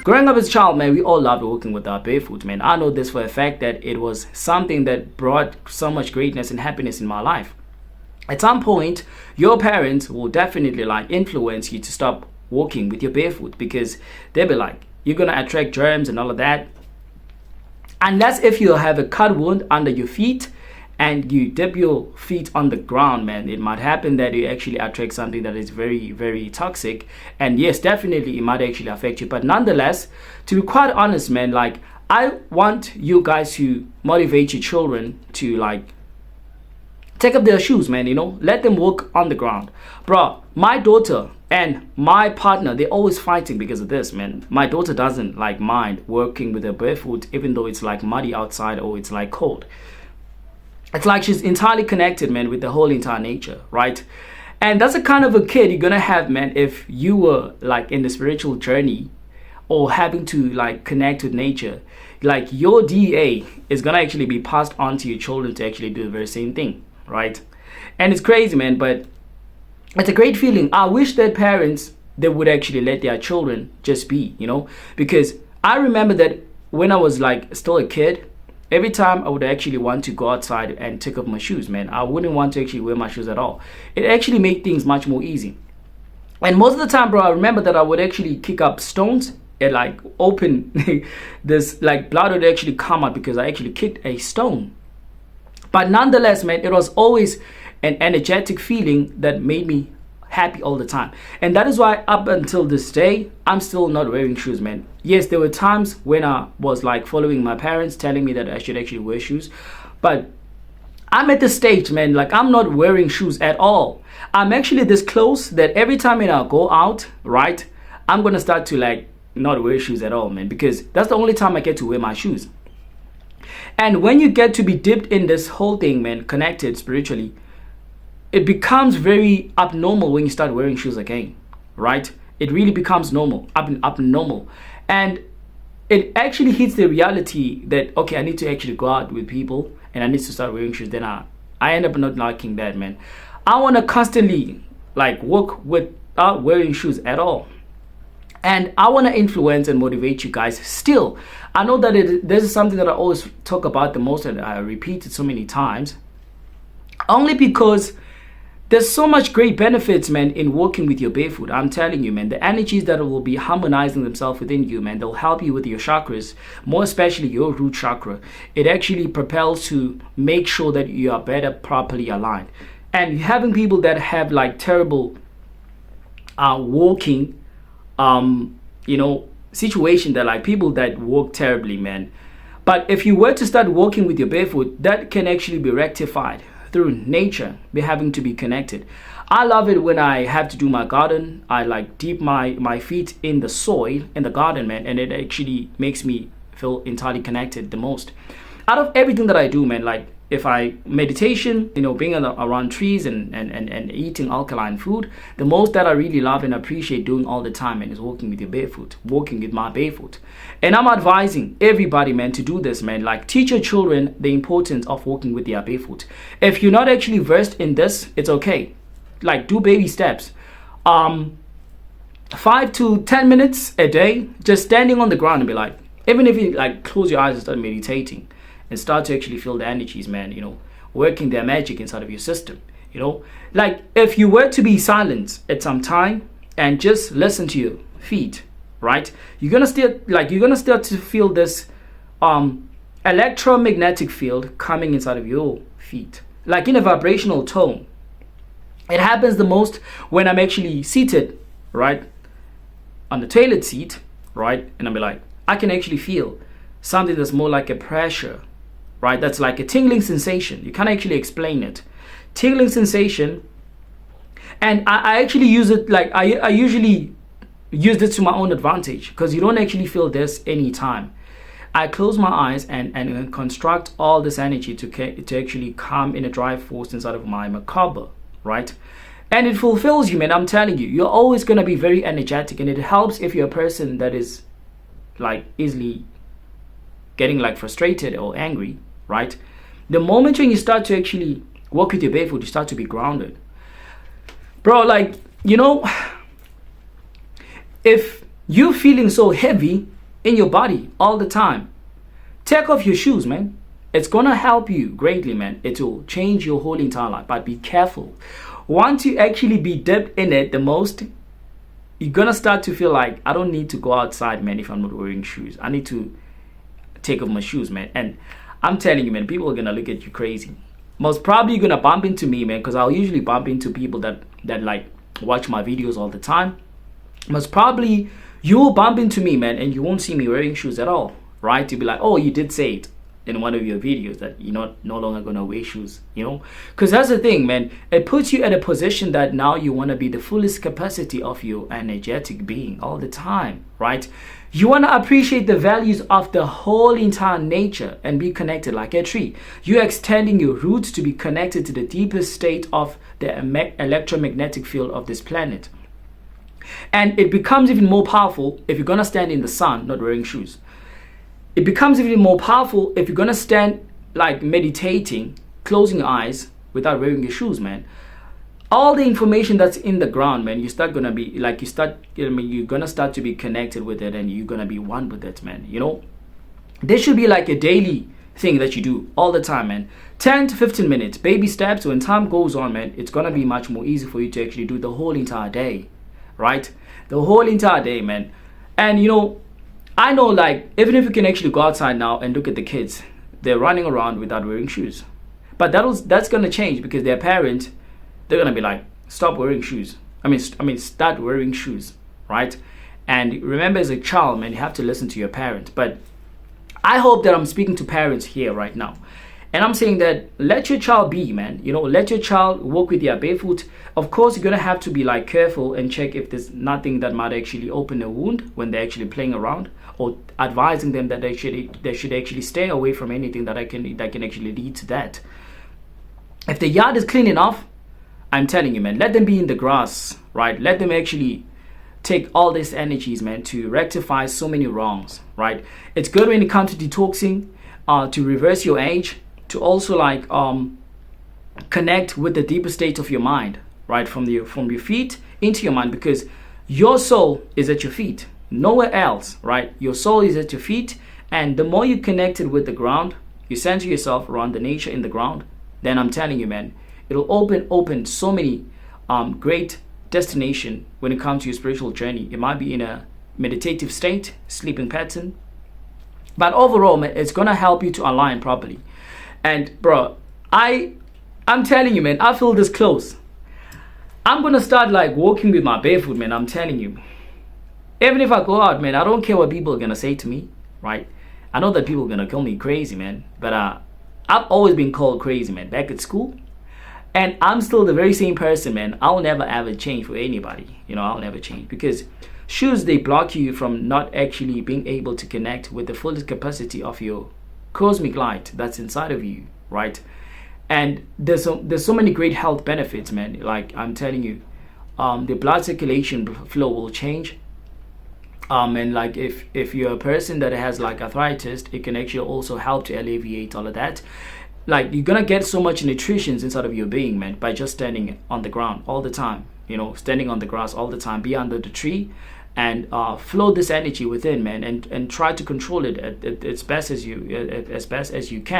Growing up as a child, man, we all loved walking with our barefoot, man. I know this for a fact that it was something that brought so much greatness and happiness in my life. At some point, your parents will definitely like influence you to stop walking with your barefoot, because they'll be like, you're gonna attract germs and all of that. Unless if you have a cut wound under your feet and you dip your feet on the ground, man, it might happen that you actually attract something that is very, very toxic. And yes, definitely it might actually affect you. But nonetheless, to be quite honest, man, like, I want you guys to motivate your children to like take up their shoes, man, you know, let them walk on the ground. Bro, my daughter and my partner, they're always fighting because of this, man. My daughter doesn't like mind working with her barefoot, even though it's like muddy outside or it's like cold. It's like she's entirely connected, man, with the whole entire nature, right? And that's the kind of a kid you're gonna have, man, if you were like in the spiritual journey or having to like connect with nature. Like, your DA is gonna actually be passed on to your children to actually do the very same thing, right? And it's crazy, man, but it's a great feeling. I wish that parents, they would actually let their children just be, you know, because I remember that when I was like still a kid, every time I would actually want to go outside and take off my shoes, man, I wouldn't want to actually wear my shoes at all. It actually made things much more easy. And most of the time, bro, I remember that I would actually kick up stones and like open this, like blood would actually come out because I actually kicked a stone. But nonetheless, man, it was always an energetic feeling that made me happy all the time. And that is why up until this day, I'm still not wearing shoes, man. Yes, there were times when I was like following my parents telling me that I should actually wear shoes, but I'm at the stage, man, like I'm not wearing shoes at all. I'm actually this close that every time when I go out, right, I'm gonna start to like not wear shoes at all, man, because that's the only time I get to wear my shoes. And when you get to be dipped in this whole thing, man, connected spiritually, it becomes very abnormal when you start wearing shoes again, right? It really becomes normal, abnormal. And it actually hits the reality that, okay, I need to actually go out with people and I need to start wearing shoes. Then I end up not liking that, man. I want to constantly like walk without wearing shoes at all. And I want to influence and motivate you guys still. I know that this is something that I always talk about the most and I repeat it so many times, only because there's so much great benefits, man, in walking with your barefoot. I'm telling you, man, the energies that will be harmonizing themselves within you, man, they'll help you with your chakras, more especially your root chakra. It actually propels to make sure that you are better properly aligned. And having people that have like terrible walking, you know, situation, that like people that walk terribly, man. But if you were to start walking with your barefoot, that can actually be rectified through nature, be having to be connected. I love it when I have to do my garden. I like dip my feet in the soil in the garden, man, and it actually makes me feel entirely connected the most. Out of everything that I do, man, like if I meditation, you know, being around trees and eating alkaline food, the most that I really love and appreciate doing all the time, man, is walking with your barefoot, walking with my barefoot. And I'm advising everybody, man, to do this, man. Like, teach your children the importance of walking with their barefoot. If you're not actually versed in this, it's okay. Like, do baby steps. 5 to 10 minutes a day, just standing on the ground and be like, even if you like close your eyes and start meditating and start to actually feel the energies, man, you know, working their magic inside of your system, you know. Like, if you were to be silent at some time and just listen to your feet, right, you're gonna start to feel this electromagnetic field coming inside of your feet, like in a vibrational tone. It happens the most when I'm actually seated, right, on the toilet seat, right, and I'll be like, I can actually feel something that's more like a pressure, right? That's like a tingling sensation. You can't actually explain it. Tingling sensation. And I actually use it, like I usually use this to my own advantage, because you don't actually feel this anytime. I close my eyes and construct all this energy to actually come in a drive force inside of my macabre, right? And it fulfills you, man. I'm telling you, you're always going to be very energetic, and it helps if you're a person that is like easily getting like frustrated or angry, right? The moment when you start to actually walk with your barefoot, you start to be grounded, bro. Like, you know, if you're feeling so heavy in your body all the time. Take off your shoes, man. It's gonna help you greatly, man. It will change your whole entire life. But be careful. Once you actually be dipped in it the most, you're gonna start to feel like, I don't need to go outside, man, if I'm not wearing shoes. I need to take off my shoes, man. And I'm telling you, man, people are gonna look at you crazy. Most probably you're gonna bump into me, man, because I'll usually bump into people that like watch my videos all the time. Most probably you'll bump into me, man, and you won't see me wearing shoes at all, right? You'll be like, oh, you did say it in one of your videos that you're no longer gonna wear shoes, because that's the thing, man. It puts you at a position that now you want to be the fullest capacity of your energetic being all the time, right? You want to appreciate the values of the whole entire nature and be connected like a tree. You're extending your roots to be connected to the deepest state of the electromagnetic field of this planet. And it becomes even more powerful if you're gonna stand in the sun not wearing shoes. It becomes even more powerful if you're gonna stand like meditating, closing your eyes without wearing your shoes, man. All the information that's in the ground, man, you're gonna start to be connected with it, and you're gonna be one with it, man. This should be like a daily thing that you do all the time, man. 10 to 15 minutes, baby steps. When time goes on, man, it's gonna be much more easy for you to actually do the whole entire day, right? The whole entire day, man. And I know, like, even if you can actually go outside now and look at the kids, they're running around without wearing shoes. But that's gonna change because their parents, they're gonna be like, stop wearing shoes. I mean, start wearing shoes, right? And remember, as a child, man, you have to listen to your parents. But I hope that I'm speaking to parents here right now. And I'm saying that let your child be, man. Let your child walk with their barefoot. Of course, you're going to have to be like careful and check if there's nothing that might actually open a wound when they're actually playing around, or advising them that they should actually stay away from anything that can actually lead to that. If the yard is clean enough, I'm telling you, man, let them be in the grass, right? Let them actually take all these energies, man, to rectify so many wrongs, right? It's good when it comes to detoxing, to reverse your age, to also like connect with the deeper state of your mind, right? From your feet into your mind, because your soul is at your feet, nowhere else, right? Your soul is at your feet, and the more you connected with the ground, you center yourself around the nature in the ground, then I'm telling you, man, it'll open so many great destination when it comes to your spiritual journey. It might be in a meditative state, sleeping pattern, but overall, man, it's gonna help you to align properly. And bro, I'm telling you, man, I feel this close. I'm gonna start like walking with my barefoot, man. I'm telling you. Even if I go out, man, I don't care what people are gonna say to me, right? I know that people are gonna call me crazy, man. But I've always been called crazy, man, back at school. And I'm still the very same person, man. I'll never ever change for anybody. I'll never change, because shoes, they block you from not actually being able to connect with the fullest capacity of your cosmic light that's inside of you, right? And there's so many great health benefits, man. Like, I'm telling you, the blood circulation flow will change. And like if you're a person that has like arthritis, it can actually also help to alleviate all of that. Like, you're gonna get so much nutrition inside of your being, man, by just standing on the ground all the time. Standing on the grass all the time, be under the tree, and flow this energy within, man, and try to control it as best as you can.